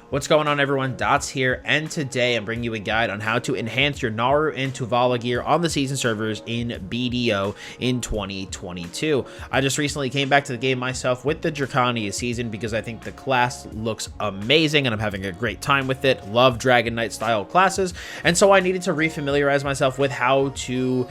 What's going on, everyone? Dots here, and today I'm bringing you a guide on how to enhance your Naru and Tuvala gear on the season servers in BDO in 2022. I just recently came back to the game myself with the Dracania season because I think the class looks amazing and I'm having a great time with it. Love Dragon Knight style classes, and so I needed to refamiliarize myself with how to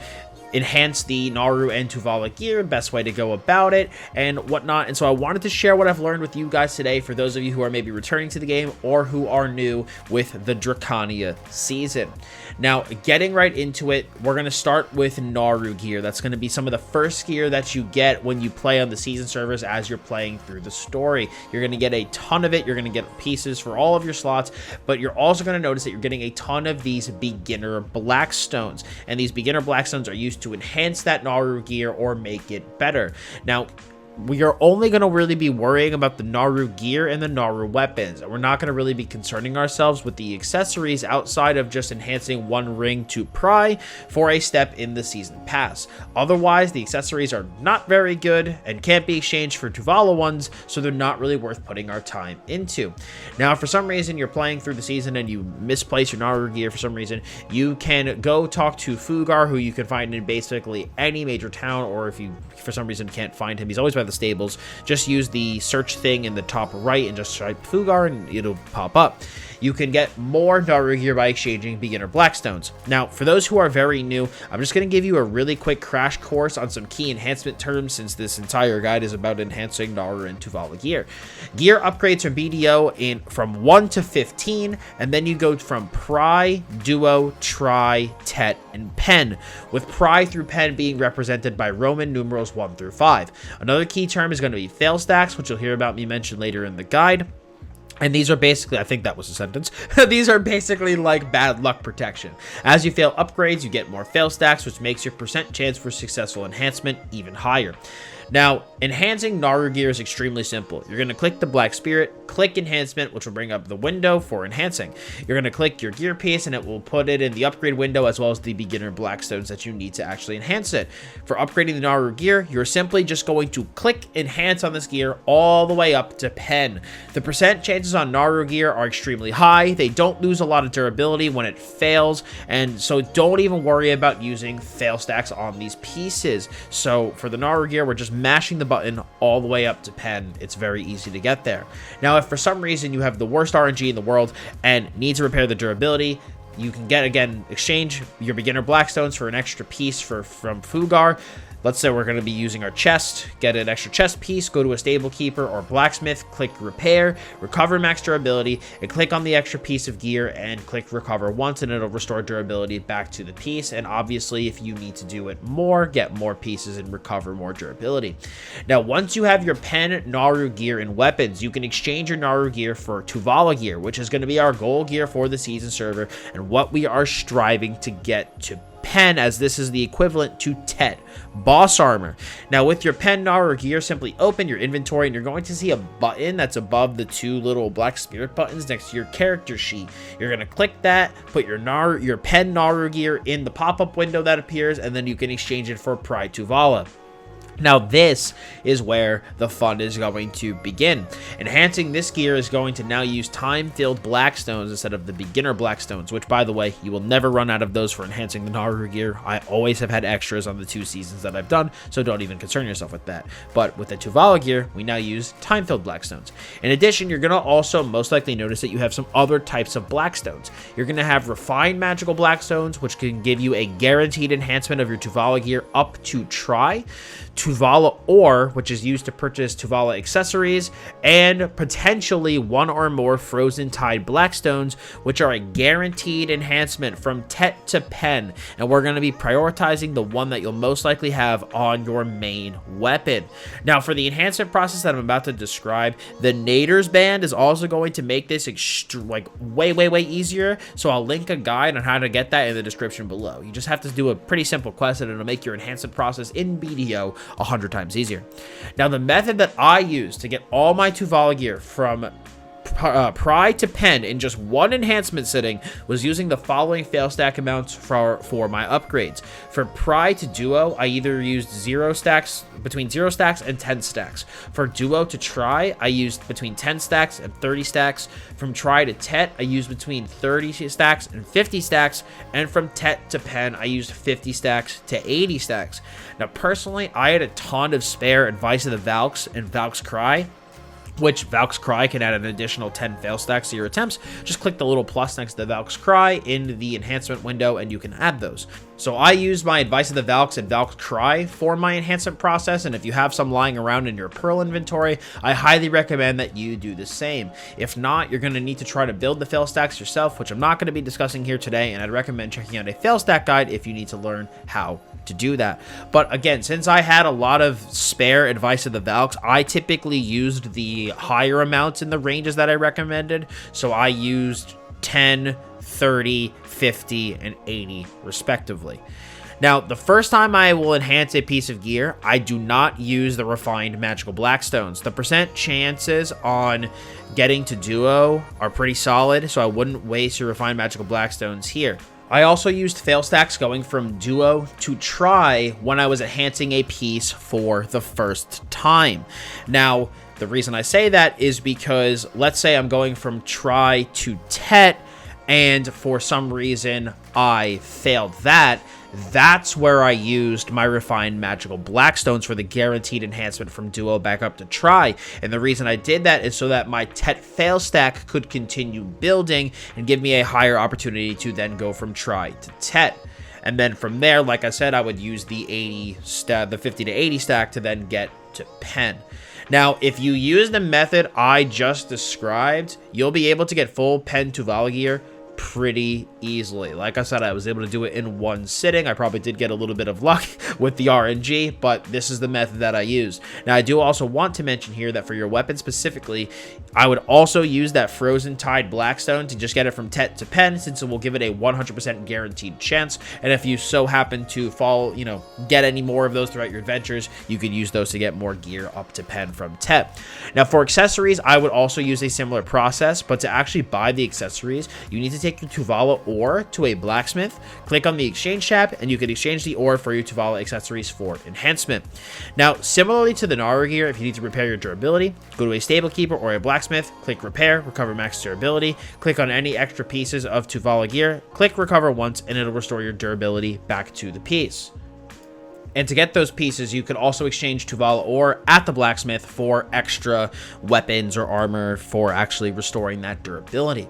enhance the Naru and Tuvala gear, best way to go about it, and whatnot. And so I wanted to share what I've learned with you guys today for those of you who are maybe returning to the game or who are new with the Dracania season. Now, getting right into it, we're going to start with Naru gear. That's going to be some of the first gear that you get when you play on the season servers as you're playing through the story. You're going to get a ton of it. You're going to get pieces for all of your slots, but you're also going to notice that you're getting a ton of these beginner blackstones, and these beginner blackstones are used to enhance that Naru gear or make it better. Now, we are only going to really be worrying about the Naru gear and the Naru weapons. We're not going to really be concerning ourselves with the accessories outside of just enhancing one ring to pry for a step in the season pass. Otherwise, the accessories are not very good and can't be exchanged for Tuvala ones, so they're not really worth putting our time into. Now, if for some reason you're playing through the season and you misplace your Naru gear for some reason, you can go talk to Fugar, who you can find in basically any major town, or if you for some reason can't find him, he's always by the stables. Just use the search thing in the top right and just type Fugar and it'll pop up. You can get more Naru gear by exchanging beginner blackstones. Now, for those who are very new, I'm just going to give you a really quick crash course on some key enhancement terms, since this entire guide is about enhancing Naru and Tuvala gear. Gear upgrades from BDO from 1 to 15, and then you go from Pry, Duo, Tri, Tet, and Pen, with Pry through Pen being represented by Roman numerals 1 through 5. Another key term is going to be fail stacks, which you'll hear about me mention later in the guide. And these are basically, I think that was a sentence, these are basically like bad luck protection. As you fail upgrades, you get more fail stacks, which makes your percent chance for successful enhancement even higher. Now, enhancing Naru gear is extremely simple. You're going to click the Black Spirit, click Enhancement, which will bring up the window for enhancing. You're going to click your gear piece, and it will put it in the upgrade window, as well as the beginner blackstones that you need to actually enhance it. For upgrading the Naru gear, you're simply just going to click Enhance on this gear all the way up to Pen. The percent chances on Naru gear are extremely high. They don't lose a lot of durability when it fails, and so don't even worry about using fail stacks on these pieces. So for the Naru gear, we're just mashing the button all the way up to Pen. It's very easy to get there. Now, if for some reason you have the worst RNG in the world and need to repair the durability, you can exchange your beginner blackstones for an extra piece from Fugar. Let's say we're going to be using our chest, get an extra chest piece, go to a stable keeper or blacksmith, click repair, recover max durability, and click on the extra piece of gear and click recover once, and it'll restore durability back to the piece. And obviously, if you need to do it more, get more pieces and recover more durability. Now, once you have your Pen, Naru gear, and weapons, you can exchange your Naru gear for Tuvala gear, which is going to be our goal gear for the season server and what we are striving to get to Pen, as this is the equivalent to Tet, boss armor. Now, with your Pen Naru gear, simply open your inventory and you're going to see a button that's above the two little Black Spirit buttons next to your character sheet. You're going to click that, put your Pen Naru gear in the pop-up window that appears, and then you can exchange it for Pry Tuvala. Now, this is where the fun is going to begin. Enhancing this gear is going to now use time-filled blackstones instead of the beginner blackstones, which, by the way, you will never run out of those for enhancing the Naru gear. I always have had extras on the 2 seasons that I've done, so don't even concern yourself with that. But with the Tuvala gear, we now use time-filled blackstones. In addition, you're going to also most likely notice that you have some other types of blackstones. You're going to have refined magical blackstones, which can give you a guaranteed enhancement of your Tuvala gear up to Tri. Tuvala ore, which is used to purchase Tuvala accessories, and potentially 1 or more frozen tide blackstones, which are a guaranteed enhancement from Tet to Pen, and we're going to be prioritizing the one that you'll most likely have on your main weapon. Now, for the enhancement process that I'm about to describe, the Nader's band is also going to make this way easier, so I'll link a guide on how to get that in the description below. You just have to do a pretty simple quest and it'll make your enhancement process in BDO 100 times easier. Now, the method that I use to get all my Tuvala gear from Pry to Pen in just one enhancement sitting was using the following fail stack amounts for my upgrades. For Pry to Duo, I either used between 0 stacks and 10 stacks. For Duo to Try, I used between 10 stacks and 30 stacks. From Try to Tet, I used between 30 stacks and 50 stacks. And from Tet to Pen, I used 50 stacks to 80 stacks. Now, personally, I had a ton of spare Advice of the Valks and Valk's Cry, which Valk's Cry can add an additional 10 fail stacks to your attempts. Just click the little plus next to the Valk's Cry in the enhancement window and you can add those. So I used my Advice of the Valks and Valk's Cry for my enhancement process, and if you have some lying around in your Pearl inventory, I highly recommend that you do the same. If not, you're going to need to try to build the fail stacks yourself, which I'm not going to be discussing here today, and I'd recommend checking out a fail stack guide if you need to learn how to do that. But again, since I had a lot of spare Advice of the Valks, I typically used the higher amounts in the ranges that I recommended. So I used 10, 30, 50, and 80 respectively. Now, the first time I will enhance a piece of gear, I do not use the refined magical blackstones. The percent chances on getting to Duo are pretty solid, so I wouldn't waste your refined magical blackstones here. I also used fail stacks going from Duo to Try when I was enhancing a piece for the first time. Now, the reason I say that is because let's say I'm going from Try to Tet, and for some reason I failed that. That's where I used my refined magical blackstones for the guaranteed enhancement from Duo back up to Try. And the reason I did that is so that my Tet fail stack could continue building and give me a higher opportunity to then go from Try to Tet. And then from there, like I said, I would use the 50 to 80 stack to then get to Pen. Now, if you use the method I just described, you'll be able to get full PEN Tuvala gear pretty easily. Like I said, I was able to do it in one sitting. I probably did get a little bit of luck with the RNG, but this is the method that I use. Now, I do also want to mention here that for your weapon specifically, I would also use that Frozen Tide Blackstone to just get it from Tet to Pen, since it will give it a 100% guaranteed chance. And if you so happen to get any more of those throughout your adventures, you could use those to get more gear up to Pen from Tet. Now, for accessories, I would also use a similar process, but to actually buy the accessories, you need to take your Tuvala ore to a blacksmith, click on the exchange tab, and you can exchange the ore for your Tuvala accessories for enhancement. Now, similarly to the Naru Gear, if you need to repair your durability, go to a stable keeper or a blacksmith, click repair, recover max durability, click on any extra pieces of Tuvala gear, click recover once, and it'll restore your durability back to the piece. And to get those pieces, you could also exchange Tuvala ore at the blacksmith for extra weapons or armor for actually restoring that durability.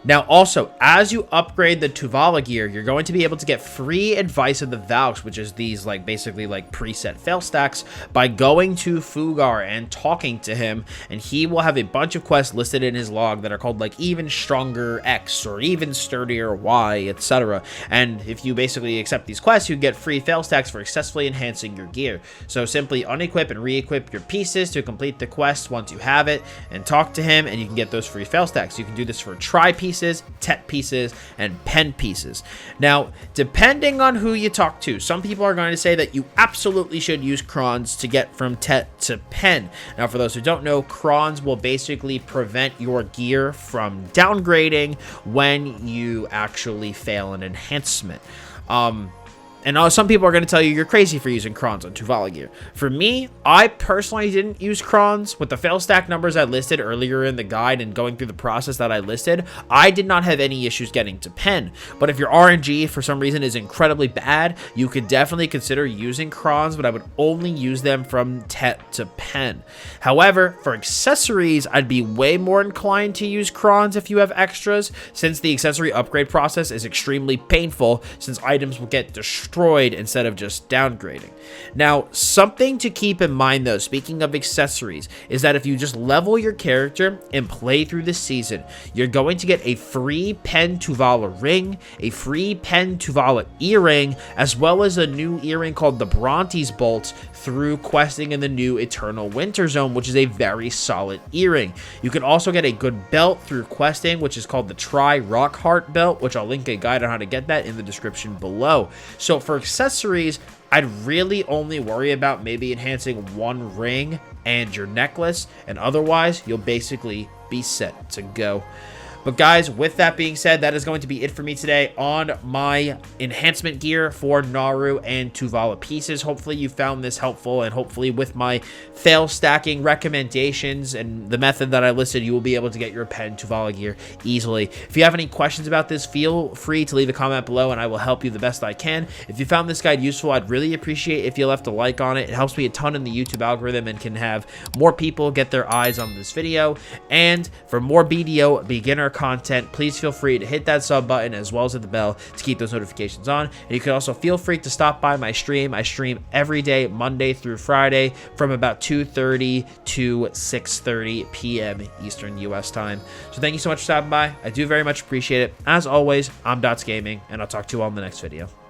Now, also, as you upgrade the Tuvala gear, you're going to be able to get free Advice of the Valks, which is these basically preset fail stacks, by going to Fugar and talking to him, and he will have a bunch of quests listed in his log that are called Even Stronger X or Even Sturdier Y, etc. And if you basically accept these quests, you get free fail stacks for successfully enhancing your gear. So simply unequip and re-equip your pieces to complete the quest once you have it, and talk to him, and you can get those free fail stacks. You can do this for Try pieces, Tet pieces, and Pen pieces. Now, depending on who you talk to, some people are going to say that you absolutely should use crons to get from Tet to Pen. Now, for those who don't know, crons will basically prevent your gear from downgrading when you actually fail an enhancement. And some people are going to tell you you're crazy for using crons on Tuvala gear. For me, I personally didn't use crons. With the fail stack numbers I listed earlier in the guide and going through the process that I listed, I did not have any issues getting to Pen. But if your RNG for some reason is incredibly bad, you could definitely consider using crons, but I would only use them from Tet to Pen. However, for accessories, I'd be way more inclined to use crons if you have extras, since the accessory upgrade process is extremely painful, since items will get destroyed instead of just downgrading. Now, something to keep in mind though, speaking of accessories, is that if you just level your character and play through the season, you're going to get a free PEN Tuvala ring, a free PEN Tuvala earring, as well as a new earring called the Brontes Bolt through questing in the new Eternal Winter Zone, which is a very solid earring. You can also get a good belt through questing, which is called the Try Rockheart belt, which I'll link a guide on how to get that in the description below. So for accessories, I'd really only worry about maybe enhancing one ring and your necklace, and otherwise you'll basically be set to go. But guys, with that being said, that is going to be it for me today on my enhancement gear for Naru and Tuvala pieces. Hopefully you found this helpful, and hopefully with my fail stacking recommendations and the method that I listed, you will be able to get your PEN Tuvala gear easily. If you have any questions about this, feel free to leave a comment below and I will help you the best I can. If you found this guide useful, I'd really appreciate if you left a like on it. It helps me a ton in the YouTube algorithm and can have more people get their eyes on this video. And for more BDO beginner content, please feel free to hit that sub button as well as hit the bell to keep those notifications on. And you can also feel free to stop by my stream. I stream every day, Monday through Friday, from about 2:30 to 6:30 p.m. Eastern US time. So thank you so much for stopping by. I do very much appreciate it. As always, I'm Dots Gaming, and I'll talk to you all in the next video.